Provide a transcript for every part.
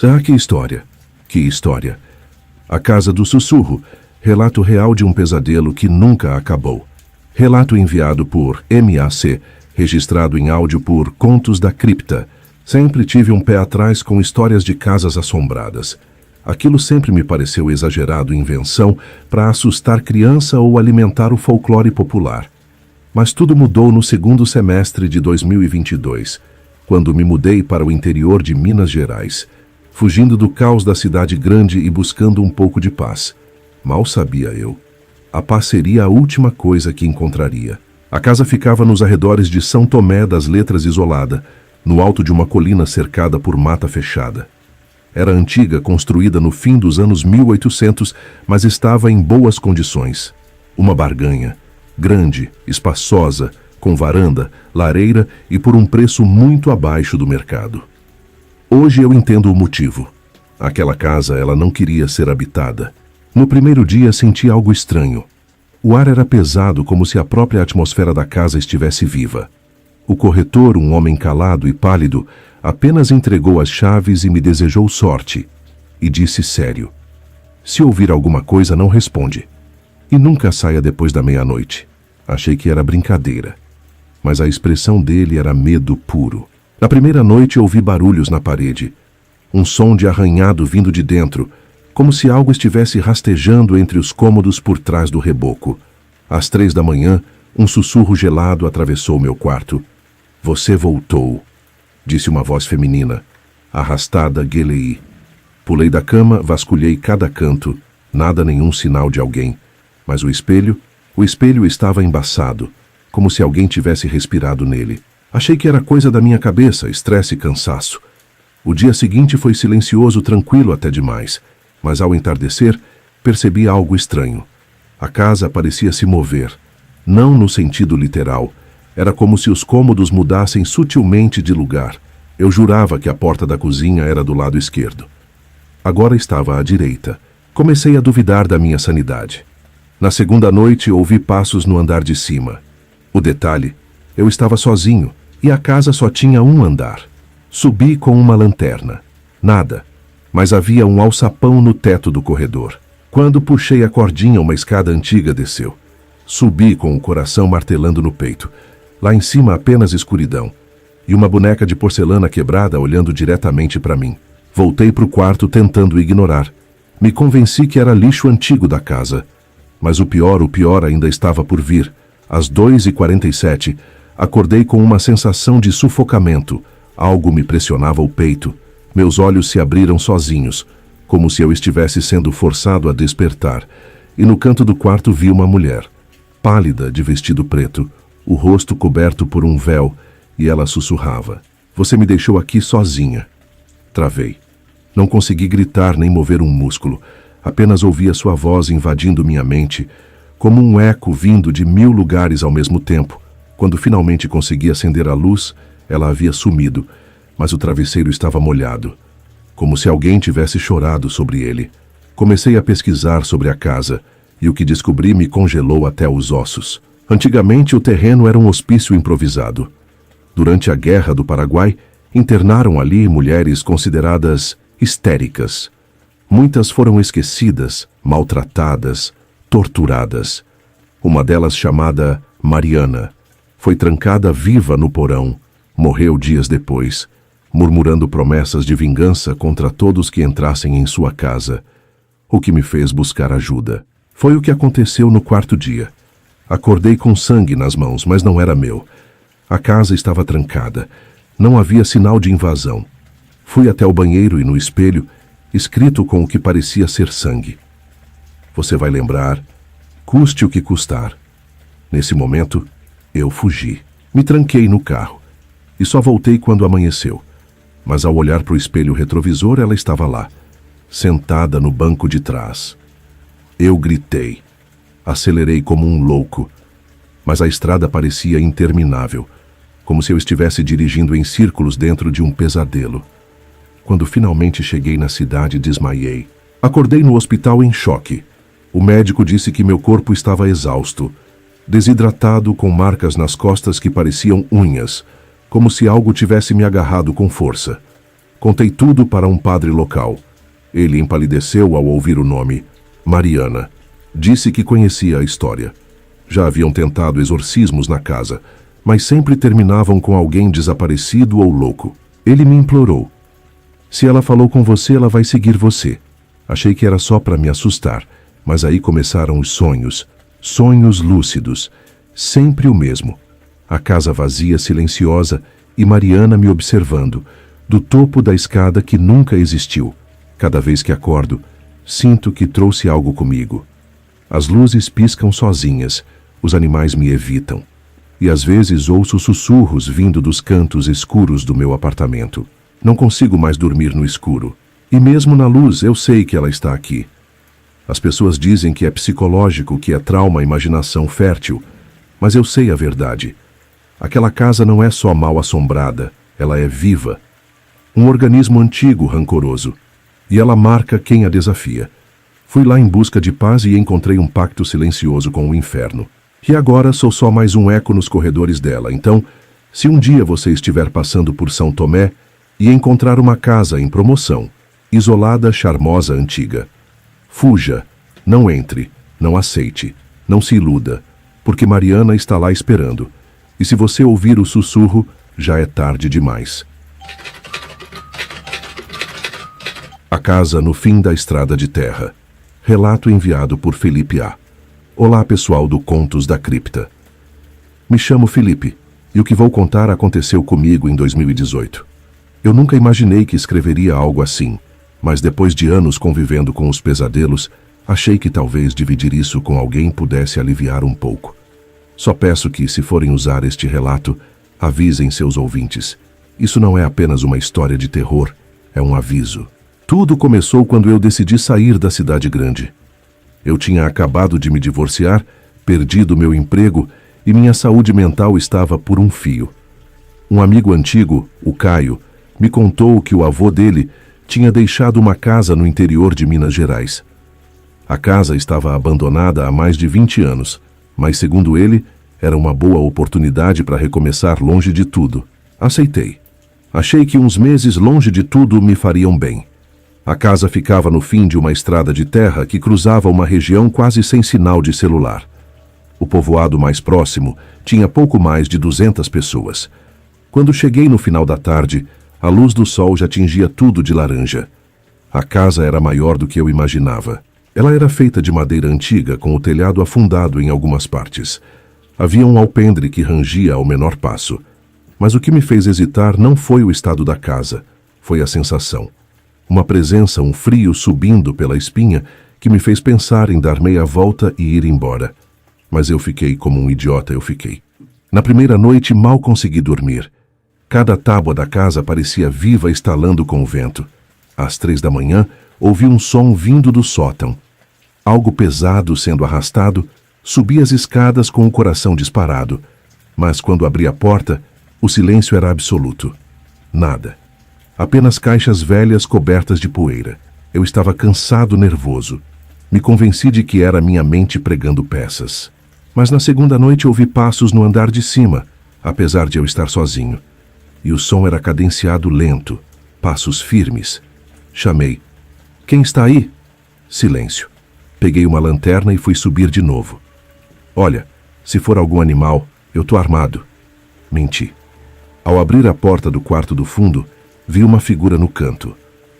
Ah, que história! Que história! A Casa do Sussurro, relato real de um pesadelo que nunca acabou. Relato enviado por MAC, registrado em áudio por Contos da Cripta. Sempre tive um pé atrás com histórias de casas assombradas. Aquilo sempre me pareceu exagerado invenção para assustar criança ou alimentar o folclore popular. Mas tudo mudou no segundo semestre de 2022, quando me mudei para o interior de Minas Gerais, fugindo do caos da cidade grande e buscando um pouco de paz. Mal sabia eu. A paz seria a última coisa que encontraria. A casa ficava nos arredores de São Tomé das Letras isolada, no alto de uma colina cercada por mata fechada. Era antiga, construída no fim dos anos 1800, mas estava em boas condições. Uma barganha, grande, espaçosa, com varanda, lareira e por um preço muito abaixo do mercado. Hoje eu entendo o motivo. Aquela casa, ela não queria ser habitada. No primeiro dia senti algo estranho. O ar era pesado, como se a própria atmosfera da casa estivesse viva. O corretor, um homem calado e pálido, apenas entregou as chaves e me desejou sorte. E disse sério: se ouvir alguma coisa, não responde. E nunca saia depois da meia-noite. Achei que era brincadeira. Mas a expressão dele era medo puro. Na primeira noite ouvi barulhos na parede. Um som de arranhado vindo de dentro, como se algo estivesse rastejando entre os cômodos por trás do reboco. Às 3 da manhã, um sussurro gelado atravessou meu quarto. Você voltou, disse uma voz feminina, arrastada gueleí. Pulei da cama, vasculhei cada canto, nada, nenhum sinal de alguém. Mas o espelho estava embaçado, como se alguém tivesse respirado nele. Achei que era coisa da minha cabeça, estresse e cansaço. O dia seguinte foi silencioso, tranquilo até demais, mas ao entardecer, percebi algo estranho. A casa parecia se mover, não no sentido literal. Era como se os cômodos mudassem sutilmente de lugar. Eu jurava que a porta da cozinha era do lado esquerdo. Agora estava à direita. Comecei a duvidar da minha sanidade. Na segunda noite, ouvi passos no andar de cima. O detalhe, eu estava sozinho e a casa só tinha um andar. Subi com uma lanterna. Nada, mas havia um alçapão no teto do corredor. Quando puxei a cordinha, uma escada antiga desceu. Subi com o coração martelando no peito. Lá em cima apenas escuridão, e uma boneca de porcelana quebrada olhando diretamente para mim. Voltei para o quarto tentando ignorar. Me convenci que era lixo antigo da casa. Mas o pior ainda estava por vir. Às 2h47, acordei com uma sensação de sufocamento. Algo me pressionava o peito. Meus olhos se abriram sozinhos, como se eu estivesse sendo forçado a despertar. E no canto do quarto vi uma mulher, pálida, de vestido preto, o rosto coberto por um véu, e ela sussurrava: você me deixou aqui sozinha. Travei. Não consegui gritar nem mover um músculo. Apenas ouvia sua voz invadindo minha mente, como um eco vindo de 1000 lugares ao mesmo tempo. Quando finalmente consegui acender a luz, ela havia sumido, mas o travesseiro estava molhado, como se alguém tivesse chorado sobre ele. Comecei a pesquisar sobre a casa, e o que descobri me congelou até os ossos. Antigamente, o terreno era um hospício improvisado. Durante a Guerra do Paraguai, internaram ali mulheres consideradas histéricas. Muitas foram esquecidas, maltratadas, torturadas. Uma delas, chamada Mariana, foi trancada viva no porão. Morreu dias depois, murmurando promessas de vingança contra todos que entrassem em sua casa, o que me fez buscar ajuda. Foi o que aconteceu no quarto dia. Acordei com sangue nas mãos, mas não era meu. A casa estava trancada. Não havia sinal de invasão. Fui até o banheiro e no espelho, escrito com o que parecia ser sangue: você vai lembrar, custe o que custar. Nesse momento, eu fugi. Me tranquei no carro e só voltei quando amanheceu. Mas ao olhar para o espelho retrovisor, ela estava lá, sentada no banco de trás. Eu gritei. Acelerei como um louco, mas a estrada parecia interminável, como se eu estivesse dirigindo em círculos dentro de um pesadelo. Quando finalmente cheguei na cidade, desmaiei. Acordei no hospital em choque. O médico disse que meu corpo estava exausto, desidratado, com marcas nas costas que pareciam unhas, como se algo tivesse me agarrado com força. Contei tudo para um padre local. Ele empalideceu ao ouvir o nome. Mariana. Disse que conhecia a história. Já haviam tentado exorcismos na casa, mas sempre terminavam com alguém desaparecido ou louco. Ele me implorou. Se ela falou com você, ela vai seguir você. Achei que era só para me assustar, mas aí começaram os sonhos. Sonhos lúcidos. Sempre o mesmo. A casa vazia, silenciosa, e Mariana me observando, do topo da escada que nunca existiu. Cada vez que acordo, sinto que trouxe algo comigo. As luzes piscam sozinhas, os animais me evitam. E às vezes ouço sussurros vindo dos cantos escuros do meu apartamento. Não consigo mais dormir no escuro. E mesmo na luz eu sei que ela está aqui. As pessoas dizem que é psicológico, que é trauma, imaginação fértil. Mas eu sei a verdade. Aquela casa não é só mal assombrada, ela é viva. Um organismo antigo, rancoroso. E ela marca quem a desafia. Fui lá em busca de paz e encontrei um pacto silencioso com o inferno. E agora sou só mais um eco nos corredores dela. Então, se um dia você estiver passando por São Tomé e encontrar uma casa em promoção, isolada, charmosa, antiga, fuja, não entre, não aceite, não se iluda, porque Mariana está lá esperando. E se você ouvir o sussurro, já é tarde demais. A casa no fim da estrada de terra. Relato enviado por Felipe A. Olá, pessoal do Contos da Cripta. Me chamo Felipe, e o que vou contar aconteceu comigo em 2018. Eu nunca imaginei que escreveria algo assim, mas depois de anos convivendo com os pesadelos, achei que talvez dividir isso com alguém pudesse aliviar um pouco. Só peço que, se forem usar este relato, avisem seus ouvintes. Isso não é apenas uma história de terror, é um aviso. Tudo começou quando eu decidi sair da cidade grande. Eu tinha acabado de me divorciar, perdido meu emprego e minha saúde mental estava por um fio. Um amigo antigo, o Caio, me contou que o avô dele tinha deixado uma casa no interior de Minas Gerais. A casa estava abandonada há mais de 20 anos, mas segundo ele, era uma boa oportunidade para recomeçar longe de tudo. Aceitei. Achei que uns meses longe de tudo me fariam bem. A casa ficava no fim de uma estrada de terra que cruzava uma região quase sem sinal de celular. O povoado mais próximo tinha pouco mais de 200 pessoas. Quando cheguei no final da tarde, a luz do sol já tingia tudo de laranja. A casa era maior do que eu imaginava. Ela era feita de madeira antiga, com o telhado afundado em algumas partes. Havia um alpendre que rangia ao menor passo. Mas o que me fez hesitar não foi o estado da casa, foi a sensação. Uma presença, um frio subindo pela espinha que me fez pensar em dar meia volta e ir embora. Mas eu fiquei como um idiota, eu fiquei. Na primeira noite mal consegui dormir. Cada tábua da casa parecia viva estalando com o vento. Às 3 da manhã, ouvi um som vindo do sótão. Algo pesado sendo arrastado, subi as escadas com o coração disparado. Mas quando abri a porta, o silêncio era absoluto. Nada. Apenas caixas velhas cobertas de poeira. Eu estava cansado, nervoso. Me convenci de que era minha mente pregando peças. Mas na segunda noite ouvi passos no andar de cima, apesar de eu estar sozinho. E o som era cadenciado lento, passos firmes. Chamei. Quem está aí? Silêncio. Peguei uma lanterna e fui subir de novo. Olha, se for algum animal, eu tô armado. Menti. Ao abrir a porta do quarto do fundo, vi uma figura no canto.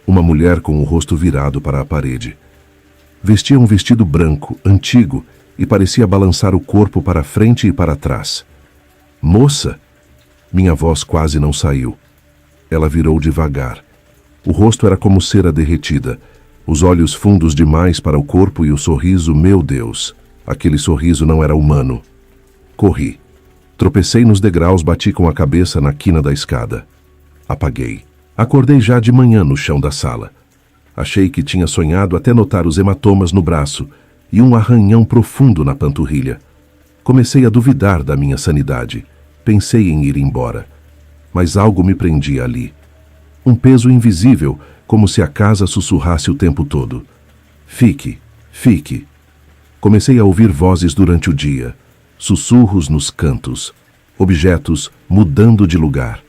Uma mulher com o rosto virado para a parede. Vestia um vestido branco, antigo, e parecia balançar o corpo para frente e para trás. Moça! Minha voz quase não saiu. Ela virou devagar. O rosto era como cera derretida, os olhos fundos demais para o corpo e o sorriso, meu Deus! Aquele sorriso não era humano. Corri. Tropecei nos degraus, bati com a cabeça na quina da escada. Apaguei. Acordei já de manhã no chão da sala. Achei que tinha sonhado até notar os hematomas no braço e um arranhão profundo na panturrilha. Comecei a duvidar da minha sanidade. Pensei em ir embora. Mas algo me prendia ali. Um peso invisível, como se a casa sussurrasse o tempo todo. Fique, fique. Comecei a ouvir vozes durante o dia. Sussurros nos cantos. Objetos mudando de lugar.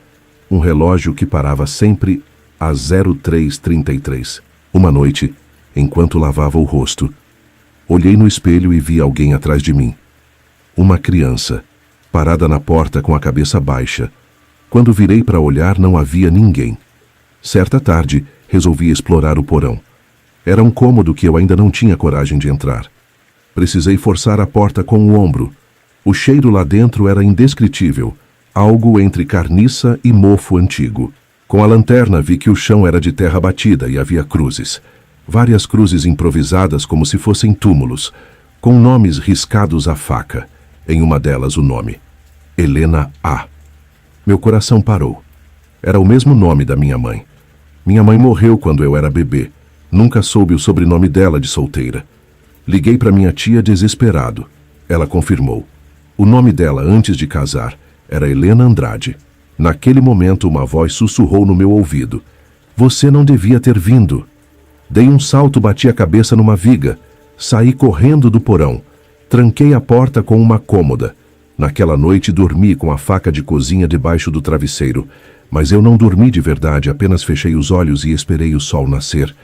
Um relógio que parava sempre às 03h33. Uma noite, enquanto lavava o rosto, olhei no espelho e vi alguém atrás de mim. Uma criança, parada na porta com a cabeça baixa. Quando virei para olhar, não havia ninguém. Certa tarde, resolvi explorar o porão. Era um cômodo que eu ainda não tinha coragem de entrar. Precisei forçar a porta com o ombro. O cheiro lá dentro era indescritível, algo entre carniça e mofo antigo. Com a lanterna vi que o chão era de terra batida e havia cruzes. Várias cruzes improvisadas como se fossem túmulos, com nomes riscados à faca. Em uma delas o nome: Helena A. Meu coração parou. Era o mesmo nome da minha mãe. Minha mãe morreu quando eu era bebê. Nunca soube o sobrenome dela de solteira. Liguei para minha tia desesperado. Ela confirmou. O nome dela antes de casar era Helena Andrade. Naquele momento uma voz sussurrou no meu ouvido: "Você não devia ter vindo." Dei um salto, bati a cabeça numa viga. Saí correndo do porão. Tranquei a porta com uma cômoda. Naquela noite dormi com a faca de cozinha debaixo do travesseiro. Mas eu não dormi de verdade, apenas fechei os olhos e esperei o sol nascer.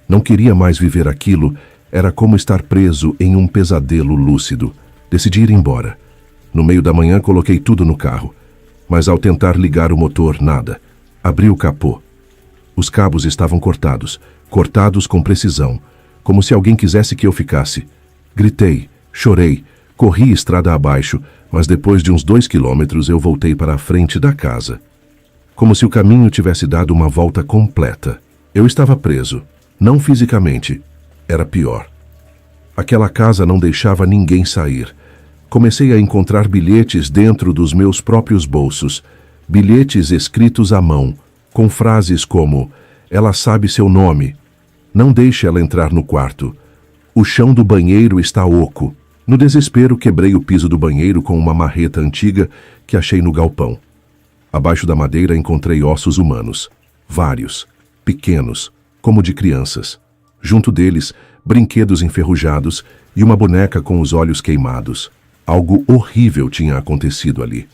Não queria mais viver aquilo, era como estar preso em um pesadelo lúcido. Decidi ir embora. No meio da manhã coloquei tudo no carro. Mas ao tentar ligar o motor, nada. Abri o capô. Os cabos estavam cortados com precisão, como se alguém quisesse que eu ficasse. Gritei, chorei, corri estrada abaixo, mas depois de uns 2 quilômetros eu voltei para a frente da casa. Como se o caminho tivesse dado uma volta completa. Eu estava preso, não fisicamente, era pior. Aquela casa não deixava ninguém sair. Comecei a encontrar bilhetes dentro dos meus próprios bolsos, bilhetes escritos à mão, com frases como: "Ela sabe seu nome. Não deixe ela entrar no quarto. O chão do banheiro está oco." No desespero, quebrei o piso do banheiro com uma marreta antiga que achei no galpão. Abaixo da madeira encontrei ossos humanos. Vários, pequenos, como de crianças. Junto deles, brinquedos enferrujados e uma boneca com os olhos queimados. Algo horrível tinha acontecido ali.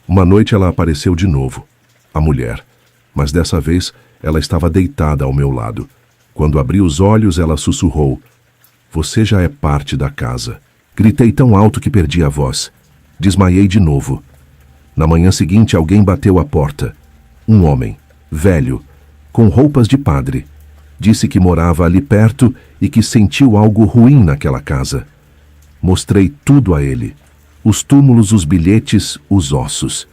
Uma noite ela apareceu de novo. A mulher. Mas dessa vez, ela estava deitada ao meu lado. Quando abri os olhos, ela sussurrou: "Você já é parte da casa." Gritei tão alto que perdi a voz. Desmaiei de novo. Na manhã seguinte, alguém bateu à porta. Um homem, velho, com roupas de padre. Disse que morava ali perto e que sentiu algo ruim naquela casa. Mostrei tudo a ele. Os túmulos, os bilhetes, os ossos.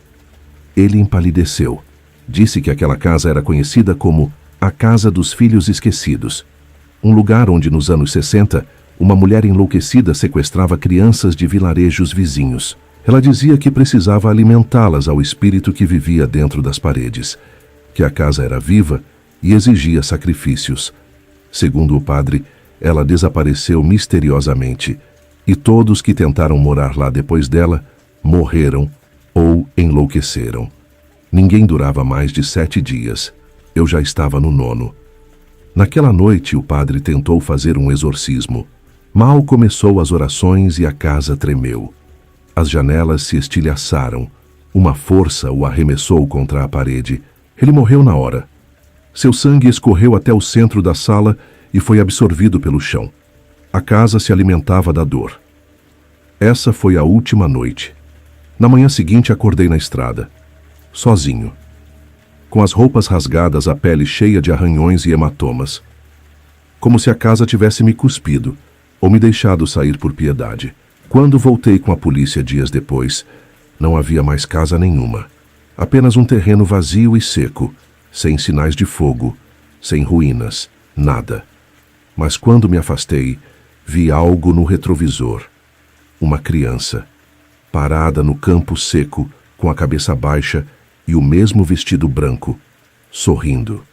Ele empalideceu. Disse que aquela casa era conhecida como a Casa dos Filhos Esquecidos. Um lugar onde, nos anos 60, uma mulher enlouquecida sequestrava crianças de vilarejos vizinhos. Ela dizia que precisava alimentá-las ao espírito que vivia dentro das paredes, que a casa era viva e exigia sacrifícios. Segundo o padre, ela desapareceu misteriosamente, e todos que tentaram morar lá depois dela morreram ou enlouqueceram. Ninguém durava mais de 7 dias. Eu já estava no 9º. Naquela noite, o padre tentou fazer um exorcismo. Mal começou as orações e a casa tremeu. As janelas se estilhaçaram. Uma força o arremessou contra a parede. Ele morreu na hora. Seu sangue escorreu até o centro da sala e foi absorvido pelo chão. A casa se alimentava da dor. Essa foi a última noite. Na manhã seguinte acordei na estrada, sozinho, com as roupas rasgadas, a pele cheia de arranhões e hematomas. Como se a casa tivesse me cuspido ou me deixado sair por piedade. Quando voltei com a polícia dias depois, não havia mais casa nenhuma. Apenas um terreno vazio e seco, sem sinais de fogo, sem ruínas, nada. Mas quando me afastei, vi algo no retrovisor. Uma criança, parada no campo seco, com a cabeça baixa e o mesmo vestido branco, sorrindo.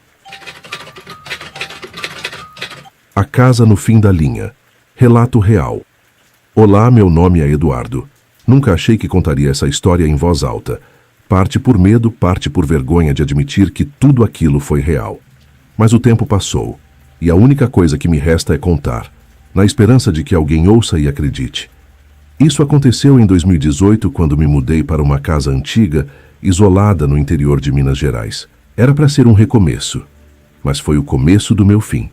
A casa no fim da linha. Relato real. Olá, meu nome é Eduardo. Nunca achei que contaria essa história em voz alta. Parte por medo, parte por vergonha de admitir que tudo aquilo foi real. Mas o tempo passou, e a única coisa que me resta é contar, na esperança de que alguém ouça e acredite. Isso aconteceu em 2018, quando me mudei para uma casa antiga, isolada no interior de Minas Gerais. Era para ser um recomeço. mas foi o começo do meu fim.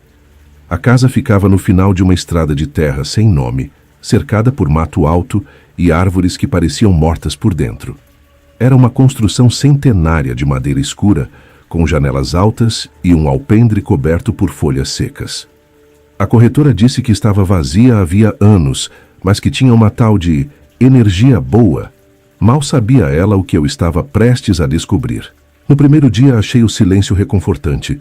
A casa ficava no final de uma estrada de terra sem nome, cercada por mato alto e árvores que pareciam mortas por dentro. Era uma construção centenária de madeira escura, com janelas altas e um alpendre coberto por folhas secas. A corretora disse que estava vazia havia anos, mas que tinha uma tal de energia boa. Mal sabia ela o que eu estava prestes a descobrir. No primeiro dia achei o silêncio reconfortante.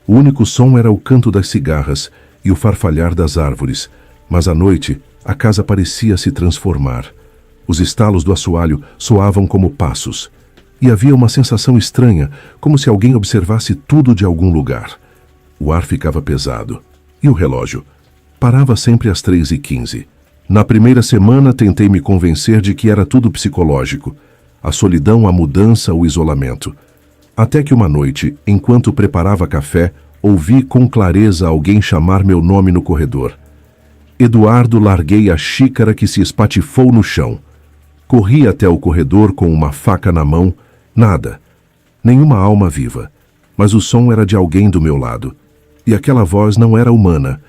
O único som era o canto das cigarras e o farfalhar das árvores, mas à noite a casa parecia se transformar. Os estalos do assoalho soavam como passos, e havia uma sensação estranha, como se alguém observasse tudo de algum lugar. O ar ficava pesado. E o relógio? Parava sempre às 3h15. Na primeira semana tentei me convencer de que era tudo psicológico. A solidão, a mudança, o isolamento. Até que uma noite, enquanto preparava café, ouvi com clareza alguém chamar meu nome no corredor. Eduardo, larguei a xícara que se espatifou no chão. Corri até o corredor com uma faca na mão. Nada. Nenhuma alma viva. Mas o som era de alguém do meu lado. E aquela voz não era humana.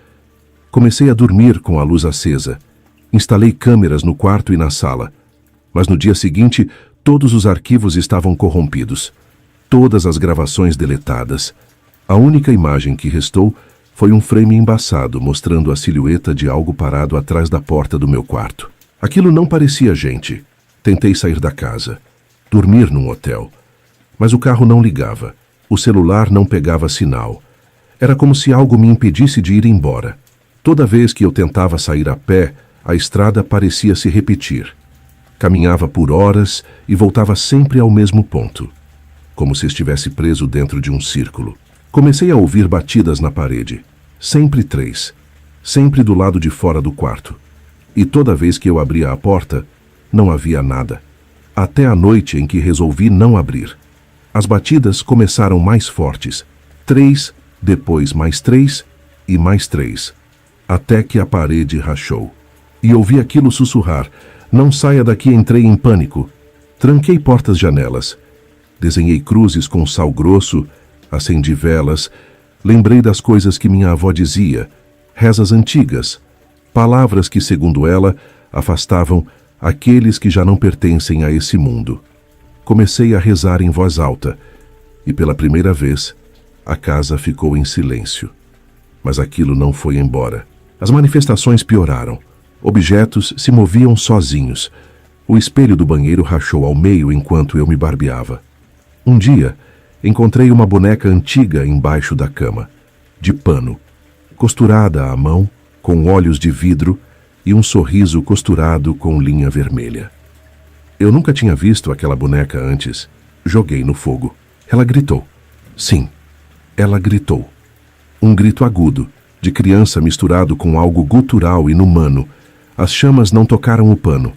Comecei a dormir com a luz acesa. Instalei câmeras no quarto e na sala. Mas no dia seguinte, todos os arquivos estavam corrompidos. Todas as gravações deletadas. A única imagem que restou foi um frame embaçado mostrando a silhueta de algo parado atrás da porta do meu quarto. Aquilo não parecia gente. Tentei sair da casa. Dormir num hotel. Mas o carro não ligava. O celular não pegava sinal. Era como se algo me impedisse de ir embora. Toda vez que eu tentava sair a pé, a estrada parecia se repetir. Caminhava por horas e voltava sempre ao mesmo ponto, como se estivesse preso dentro de um círculo. Comecei a ouvir batidas na parede. Sempre 3. Sempre do lado de fora do quarto. E toda vez que eu abria a porta, não havia nada. Até a noite em que resolvi não abrir. As batidas começaram mais fortes. 3, depois mais 3 e mais 3. Até que a parede rachou. E ouvi aquilo sussurrar. Não saia daqui, entrei em pânico. Tranquei portas e janelas. Desenhei cruzes com sal grosso, acendi velas, lembrei das coisas que minha avó dizia, rezas antigas, palavras que, segundo ela, afastavam aqueles que já não pertencem a esse mundo. Comecei a rezar em voz alta, e pela primeira vez, a casa ficou em silêncio. Mas aquilo não foi embora. As manifestações pioraram. Objetos se moviam sozinhos. O espelho do banheiro rachou ao meio enquanto eu me barbeava. Um dia, encontrei uma boneca antiga embaixo da cama, de pano, costurada à mão, com olhos de vidro e um sorriso costurado com linha vermelha. Eu nunca tinha visto aquela boneca antes. Joguei no fogo. Ela gritou. Sim, ela gritou. Um grito agudo, de criança misturado com algo gutural e inumano. As chamas não tocaram o pano.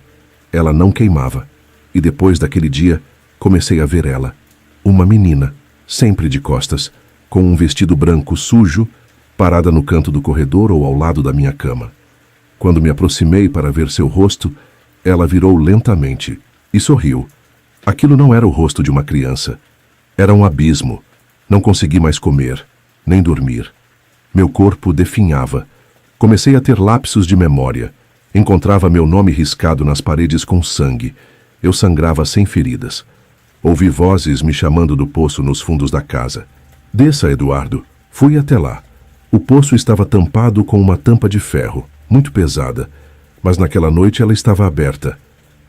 Ela não queimava. E depois daquele dia, comecei a ver ela. Uma menina, sempre de costas, com um vestido branco sujo, parada no canto do corredor ou ao lado da minha cama. Quando me aproximei para ver seu rosto, ela virou lentamente e sorriu. Aquilo não era o rosto de uma criança. Era um abismo. Não consegui mais comer, nem dormir. Meu corpo definhava. Comecei a ter lapsos de memória. Encontrava meu nome riscado nas paredes com sangue. Eu sangrava sem feridas. Ouvi vozes me chamando do poço nos fundos da casa. Desça, Eduardo. Fui até lá. O poço estava tampado com uma tampa de ferro, muito pesada, mas naquela noite ela estava aberta.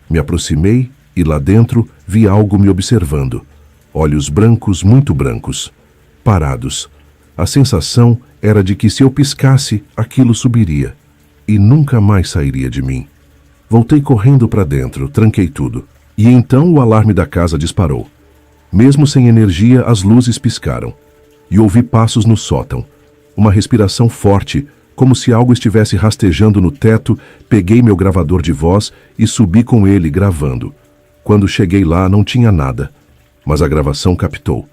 Me aproximei e lá dentro vi algo me observando. Olhos brancos, muito brancos, parados. A sensação era de que se eu piscasse, aquilo subiria e nunca mais sairia de mim. Voltei correndo para dentro, tranquei tudo. E então o alarme da casa disparou. Mesmo sem energia, as luzes piscaram. E ouvi passos no sótão. Uma respiração forte, como se algo estivesse rastejando no teto. Peguei meu gravador de voz e subi com ele, gravando. Quando cheguei lá, não tinha nada. Mas a gravação captou.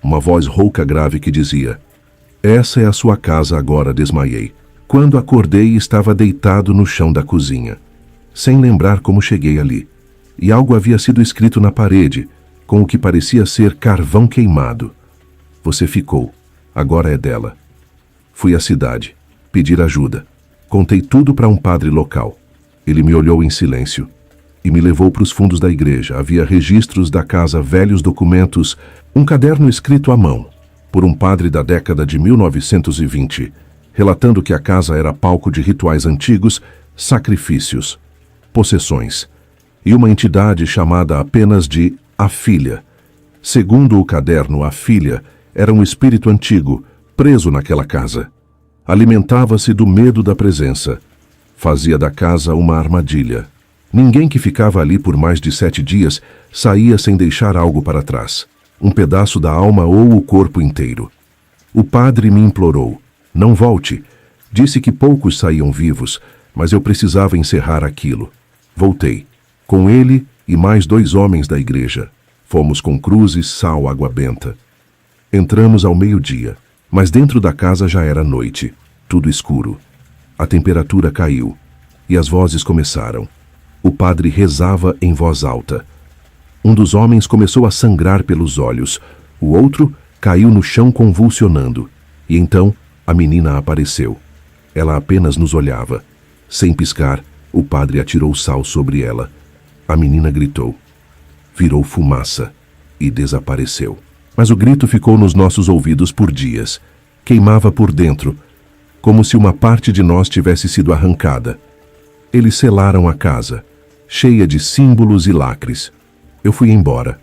Uma voz rouca grave que dizia: "Essa é a sua casa agora", desmaiei. Quando acordei, estava deitado no chão da cozinha, sem lembrar como cheguei ali. E algo havia sido escrito na parede, com o que parecia ser carvão queimado. "Você ficou. Agora é dela. Fui à cidade, pedir ajuda. Contei tudo para um padre local. Ele me olhou em silêncio e me levou para os fundos da igreja. Havia registros da casa, velhos documentos, um caderno escrito à mão por um padre da década de 1920, relatando que a casa era palco de rituais antigos, sacrifícios, possessões, e uma entidade chamada apenas de A Filha. Segundo o caderno, a filha era um espírito antigo, preso naquela casa. Alimentava-se do medo da presença. Fazia da casa uma armadilha. Ninguém que ficava ali por mais de 7 dias saía sem deixar algo para trás. Um pedaço da alma ou o corpo inteiro. O padre me implorou: não volte. Disse que poucos saíam vivos, mas eu precisava encerrar aquilo. Voltei. Com ele e mais 2 homens da igreja. Fomos com cruzes, sal, água benta. Entramos ao meio-dia, mas dentro da casa já era noite, tudo escuro. A temperatura caiu e as vozes começaram. O padre rezava em voz alta. Um dos homens começou a sangrar pelos olhos, o outro caiu no chão convulsionando. E então a menina apareceu. Ela apenas nos olhava. Sem piscar, o padre atirou sal sobre ela. A menina gritou. Virou fumaça e desapareceu. Mas o grito ficou nos nossos ouvidos por dias. Queimava por dentro, como se uma parte de nós tivesse sido arrancada. Eles selaram a casa, cheia de símbolos e lacres. Eu fui embora.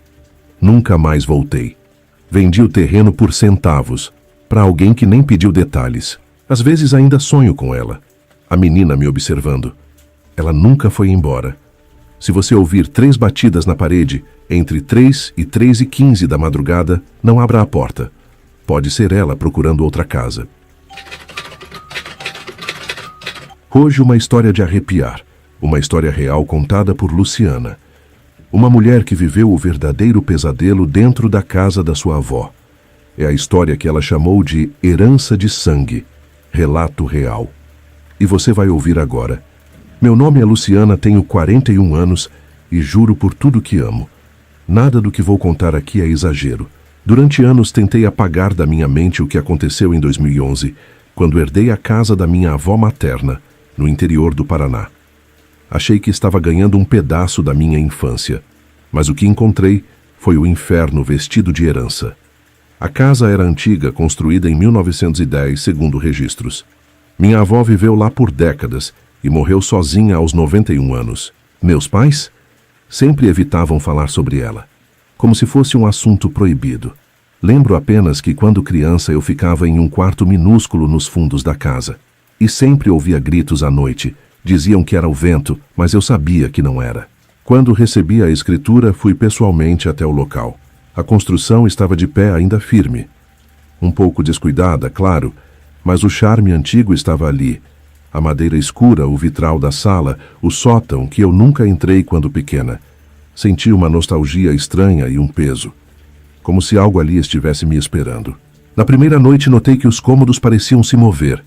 Nunca mais voltei. Vendi o terreno por centavos, para alguém que nem pediu detalhes. Às vezes ainda sonho com ela. A menina me observando. Ela nunca foi embora. Se você ouvir 3 batidas na parede, entre 3 e 3h15 da madrugada, não abra a porta. Pode ser ela procurando outra casa. Hoje uma história de arrepiar. Uma história real contada por Luciana. Uma mulher que viveu o verdadeiro pesadelo dentro da casa da sua avó. É a história que ela chamou de Herança de Sangue. Relato real. E você vai ouvir agora. Meu nome é Luciana, tenho 41 anos e juro por tudo que amo. Nada do que vou contar aqui é exagero. Durante anos tentei apagar da minha mente o que aconteceu em 2011, quando herdei a casa da minha avó materna, no interior do Paraná. Achei que estava ganhando um pedaço da minha infância, mas o que encontrei foi o inferno vestido de herança. A casa era antiga, construída em 1910, segundo registros. Minha avó viveu lá por décadas e morreu sozinha aos 91 anos. Meus pais sempre evitavam falar sobre ela, como se fosse um assunto proibido. Lembro apenas que quando criança eu ficava em um quarto minúsculo nos fundos da casa, e sempre ouvia gritos à noite. Diziam que era o vento, mas eu sabia que não era. Quando recebi a escritura, fui pessoalmente até o local. A construção estava de pé ainda firme. Um pouco descuidada, claro, mas o charme antigo estava ali. A madeira escura, o vitral da sala, o sótão que eu nunca entrei quando pequena. Senti uma nostalgia estranha e um peso, como se algo ali estivesse me esperando. Na primeira noite notei que os cômodos pareciam se mover.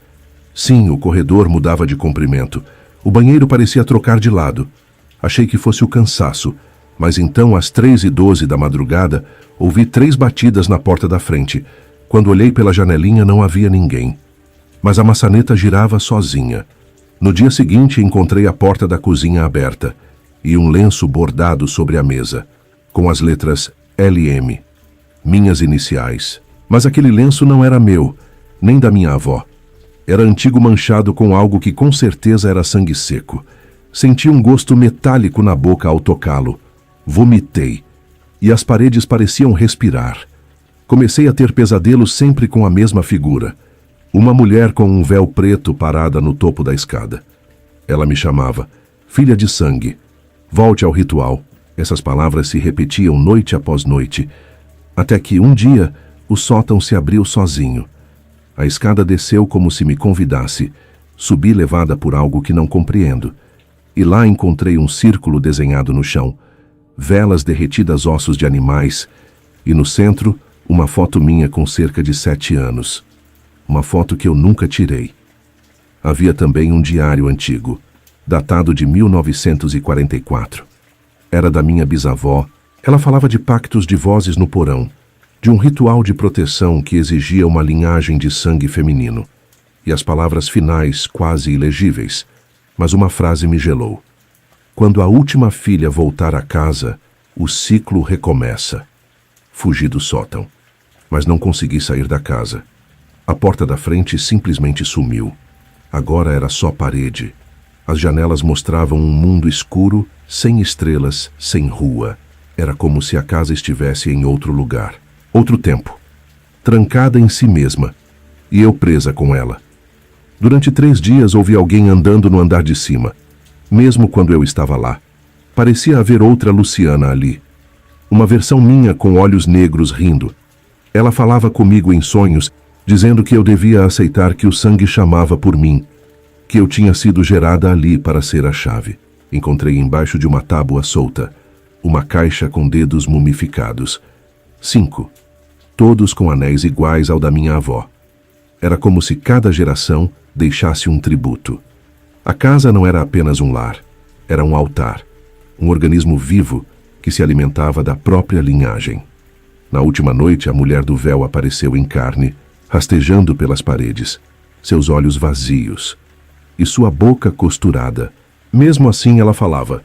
Sim, o corredor mudava de comprimento. O banheiro parecia trocar de lado. Achei que fosse o cansaço, mas então às 3h12 da madrugada ouvi 3 batidas na porta da frente. Quando olhei pela janelinha não havia ninguém. Mas a maçaneta girava sozinha. No dia seguinte encontrei a porta da cozinha aberta e um lenço bordado sobre a mesa, com as letras LM, minhas iniciais. Mas aquele lenço não era meu, nem da minha avó. Era antigo, manchado com algo que com certeza era sangue seco. Senti um gosto metálico na boca ao tocá-lo. Vomitei, e as paredes pareciam respirar. Comecei a ter pesadelos sempre com a mesma figura. Uma mulher com um véu preto parada no topo da escada. Ela me chamava, filha de sangue. Volte ao ritual. Essas palavras se repetiam noite após noite, até que um dia o sótão se abriu sozinho. A escada desceu como se me convidasse. Subi levada por algo que não compreendo. E lá encontrei um círculo desenhado no chão, velas derretidas, ossos de animais, e no centro, uma foto minha com cerca de 7 anos. Uma foto que eu nunca tirei. Havia também um diário antigo, datado de 1944. Era da minha bisavó. Ela falava de pactos de vozes no porão, de um ritual de proteção que exigia uma linhagem de sangue feminino, e as palavras finais quase ilegíveis, mas uma frase me gelou. Quando a última filha voltar a casa, o ciclo recomeça. Fugi do sótão, mas não consegui sair da casa. A porta da frente simplesmente sumiu. Agora era só parede. As janelas mostravam um mundo escuro, sem estrelas, sem rua. Era como se a casa estivesse em outro lugar, outro tempo, trancada em si mesma, e eu presa com ela. Durante 3 dias ouvi alguém andando no andar de cima. Mesmo quando eu estava lá, parecia haver outra Luciana ali. Uma versão minha com olhos negros rindo. Ela falava comigo em sonhos, dizendo que eu devia aceitar que o sangue chamava por mim, que eu tinha sido gerada ali para ser a chave. Encontrei embaixo de uma tábua solta uma caixa com dedos mumificados. 5. Todos com anéis iguais ao da minha avó. Era como se cada geração deixasse um tributo. A casa não era apenas um lar, era um altar, um organismo vivo que se alimentava da própria linhagem. Na última noite, a mulher do véu apareceu em carne, rastejando pelas paredes, seus olhos vazios e sua boca costurada. Mesmo assim, ela falava: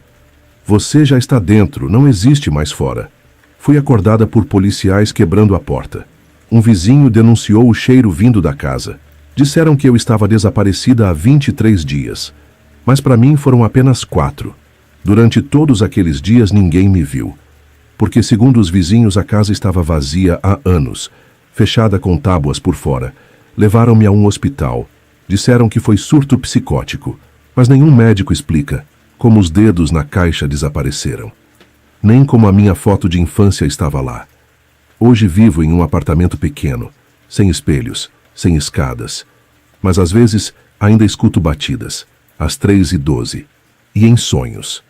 "Você já está dentro, não existe mais fora." Fui acordada por policiais quebrando a porta. Um vizinho denunciou o cheiro vindo da casa. Disseram que eu estava desaparecida há 23 dias. Mas para mim foram apenas 4. Durante todos aqueles dias ninguém me viu. Porque, segundo os vizinhos, a casa estava vazia há anos, fechada com tábuas por fora. Levaram-me a um hospital. Disseram que foi surto psicótico. Mas nenhum médico explica como os dedos na caixa desapareceram. Nem como a minha foto de infância estava lá. Hoje vivo em um apartamento pequeno, sem espelhos, sem escadas. Mas às vezes ainda escuto batidas, às 3h12, e em sonhos.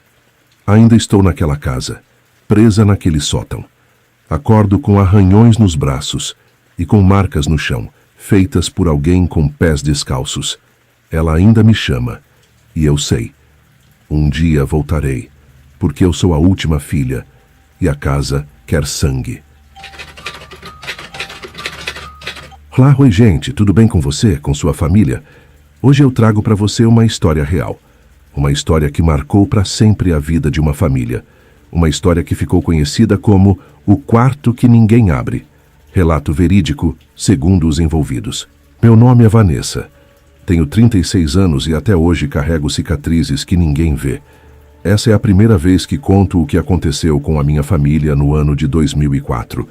Ainda estou naquela casa, presa naquele sótão. Acordo com arranhões nos braços e com marcas no chão, feitas por alguém com pés descalços. Ela ainda me chama, e eu sei. Um dia voltarei, porque eu sou a última filha, e a casa quer sangue. Olá, oi gente, tudo bem com você, com sua família? Hoje eu trago para você uma história real. Uma história que marcou para sempre a vida de uma família. Uma história que ficou conhecida como O Quarto que Ninguém Abre. Relato verídico, segundo os envolvidos. Meu nome é Vanessa. Tenho 36 anos e até hoje carrego cicatrizes que ninguém vê. Essa é a primeira vez que conto o que aconteceu com a minha família no ano de 2004.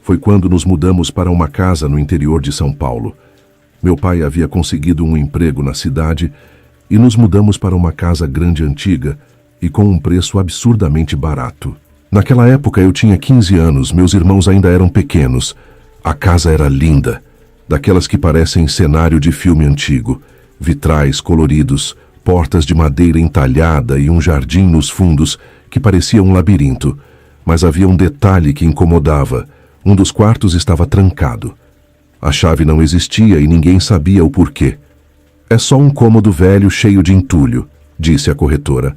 Foi quando nos mudamos para uma casa no interior de São Paulo. Meu pai havia conseguido um emprego na cidade e nos mudamos para uma casa grande antiga e com um preço absurdamente barato. Naquela época eu tinha 15 anos, meus irmãos ainda eram pequenos. A casa era linda, daquelas que parecem cenário de filme antigo. Vitrais coloridos, portas de madeira entalhada e um jardim nos fundos que parecia um labirinto. Mas havia um detalhe que incomodava. Um dos quartos estava trancado. A chave não existia e ninguém sabia o porquê. É só um cômodo velho cheio de entulho, disse a corretora.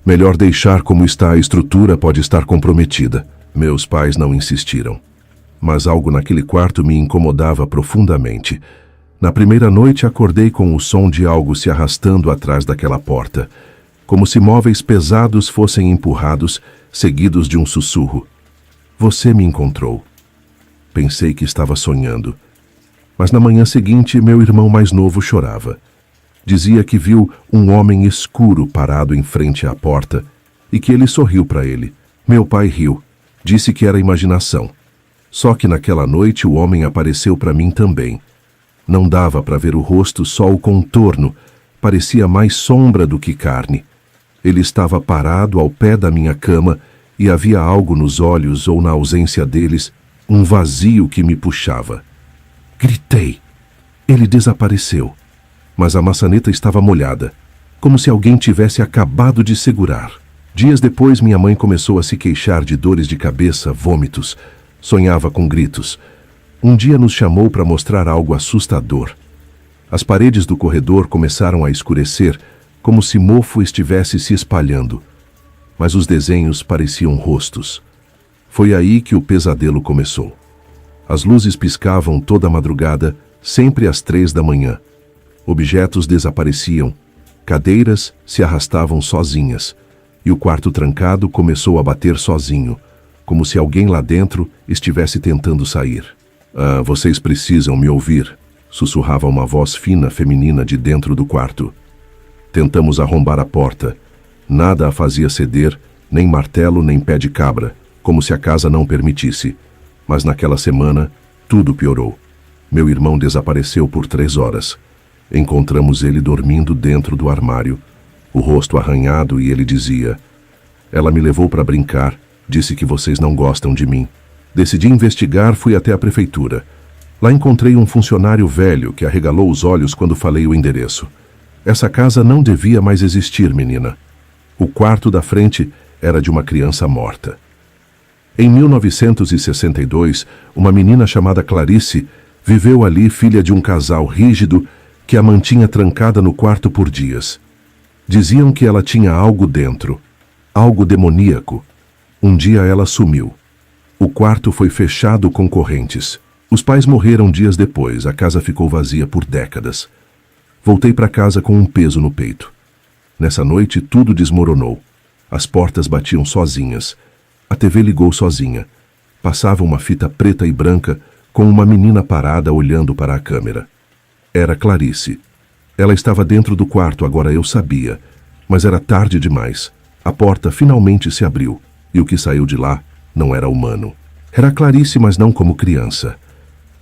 Melhor deixar como está, a estrutura pode estar comprometida. Meus pais não insistiram. Mas algo naquele quarto me incomodava profundamente. Na primeira noite acordei com o som de algo se arrastando atrás daquela porta, como se móveis pesados fossem empurrados, seguidos de um sussurro. Você me encontrou. Pensei que estava sonhando. Mas na manhã seguinte, meu irmão mais novo chorava. Dizia que viu um homem escuro parado em frente à porta e que ele sorriu para ele. Meu pai riu. Disse que era imaginação. Só que naquela noite o homem apareceu para mim também. Não dava para ver o rosto, só o contorno. Parecia mais sombra do que carne. Ele estava parado ao pé da minha cama e havia algo nos olhos ou na ausência deles, um vazio que me puxava. Gritei. Ele desapareceu. Mas a maçaneta estava molhada, como se alguém tivesse acabado de segurar. Dias depois, minha mãe começou a se queixar de dores de cabeça, vômitos. Sonhava com gritos. Um dia nos chamou para mostrar algo assustador. As paredes do corredor começaram a escurecer, como se mofo estivesse se espalhando. Mas os desenhos pareciam rostos. Foi aí que o pesadelo começou. As luzes piscavam toda a madrugada, sempre às 3 da manhã. Objetos desapareciam, cadeiras se arrastavam sozinhas, e o quarto trancado começou a bater sozinho, como se alguém lá dentro estivesse tentando sair. "Ah, vocês precisam me ouvir", sussurrava uma voz fina feminina de dentro do quarto. Tentamos arrombar a porta. Nada a fazia ceder, nem martelo nem pé de cabra, como se a casa não permitisse. Mas naquela semana, tudo piorou. Meu irmão desapareceu por 3 horas. Encontramos ele dormindo dentro do armário, o rosto arranhado, e ele dizia: "Ela me levou para brincar, disse que vocês não gostam de mim." Decidi investigar, fui até a prefeitura. Lá encontrei um funcionário velho que arregalou os olhos quando falei o endereço. Essa casa não devia mais existir, menina. O quarto da frente era de uma criança morta. Em 1962, uma menina chamada Clarice viveu ali, filha de um casal rígido que a mantinha trancada no quarto por dias. Diziam que ela tinha algo dentro, algo demoníaco. Um dia ela sumiu. O quarto foi fechado com correntes. Os pais morreram dias depois, a casa ficou vazia por décadas. Voltei para casa com um peso no peito. Nessa noite tudo desmoronou. As portas batiam sozinhas. A TV ligou sozinha. Passava uma fita preta e branca com uma menina parada olhando para a câmera. Era Clarice. Ela estava dentro do quarto, agora eu sabia. Mas era tarde demais. A porta finalmente se abriu. E o que saiu de lá não era humano. Era Clarice, mas não como criança.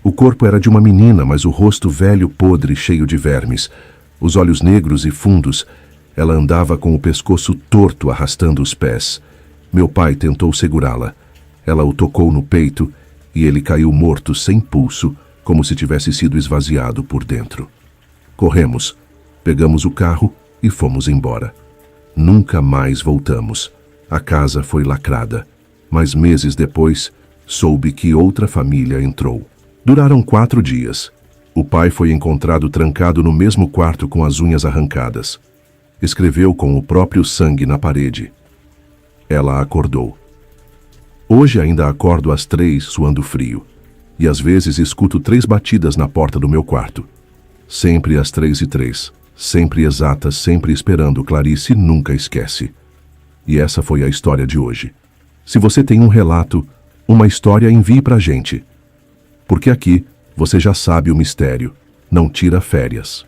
O corpo era de uma menina, mas o rosto velho, podre, cheio de vermes. Os olhos negros e fundos. Ela andava com o pescoço torto, arrastando os pés. Meu pai tentou segurá-la. Ela o tocou no peito e ele caiu morto, sem pulso, como se tivesse sido esvaziado por dentro. Corremos, pegamos o carro e fomos embora. Nunca mais voltamos. A casa foi lacrada, mas meses depois soube que outra família entrou. Duraram 4 dias. O pai foi encontrado trancado no mesmo quarto com as unhas arrancadas. Escreveu com o próprio sangue na parede. Ela acordou. Hoje ainda acordo às 3, suando frio. E às vezes escuto 3 batidas na porta do meu quarto. Sempre às 3:03. Sempre exatas, sempre esperando. Clarice nunca esquece. E essa foi a história de hoje. Se você tem um relato, uma história, envie pra gente. Porque aqui você já sabe o mistério. Não tira férias.